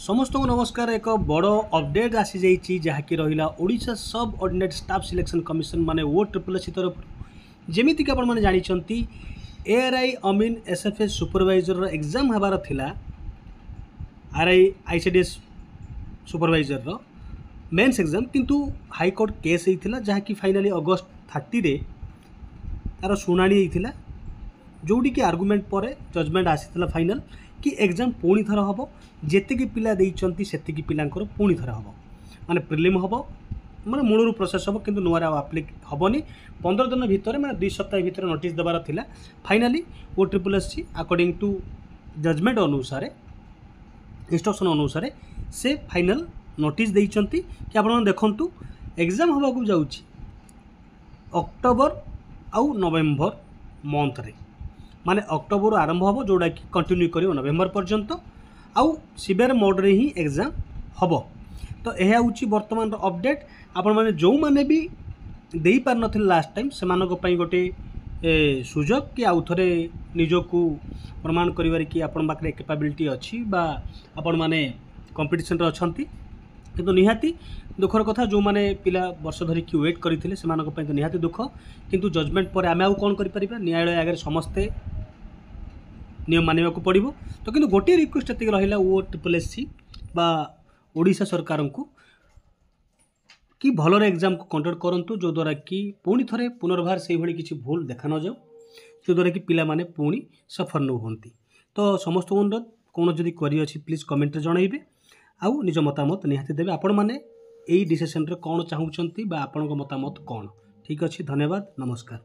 समस्त को नमस्कार। एक बड़ अपडेट आसी जाइए जहाँकि रहा ओडिशा सब ऑर्डिनेट स्टाफ सिलेक्शन कमिशन माने ओ ट्रिपल तरफ जमीक आप जानते एआरआई अमीन एसएफएस सुपरवाइजर एग्जाम हबार थिला RI ICDS supervisor mains exam किंतु हाईकोर्ट केस होता जहाँकि फाइनाली अगस्त 30 रे तार शुणाणी होता जोटी कि आर्गुमेंट पर जजमेंट आसी फाइनल कि एग्जाम पुणी थर हम जी पिला से पिलांकर पुणी थर हम माने प्रिलिम हम माने मूलर प्रोसेस हम कि नुआ आप्लिक हेनी 15 दिन भितर मैंने 2 सप्ताह भितर नोटिस देवार थिला। Finally O triple S according to judgement अनुसार इंस्ट्रक्शन अनुसार से फाइनल नोटिस देइचंती कि आपण देखंतु एग्जाम हवा को जाउची अक्टोबर आउ नवेम्बर मंथ रे माने अक्टोबर आरंभ हम जोड़ा कि कंटिन्यू कर नवेम्बर पर्यंत आउ सिवियर मोड रे ही एग्जाम हम। तो यह हूँ बर्तमान अपडेट आपण मैंने जो मैंने भी दे पार नथिले लास्ट टाइम से गोटे सुजोग कि आउ थे निजको प्रमाण करिवार कि आपण पाखे कैपेबिलिटी अच्छी बा आपण माने कंपटीशन रे अछंती किंतु निहाती दुखर कथा जो माने पिला वर्ष धरी कि वेट करते तो निहाती दुख किंतु जजमेंट पर आम आउ कौन कर न्यायालय आगे समस्ते नियम मानवा को पड़ो। तो किंतु गोटे रिक्वेस्ट ये रहा ओ ट्रिपल एस बा ओडिशा सरकार को कि भलर एग्जाम को कंडक्ट करूँ जो द्वारा कि पुणी थे पुनर्बार से भाई किसी भूल देखा न जाऊ जो द्वारा कि पिला माने पुणी सफर न होती। तो समस्त अनुरोध कौन जदि करी अच्छी प्लीज कमेंट जनइबे आउ निज मतामत निहाती देवे आपण मैंने यही डिसीजन रे कौन चाहूँगी बा आपण मतामत कौन। ठीक अच्छे, धन्यवाद, नमस्कार।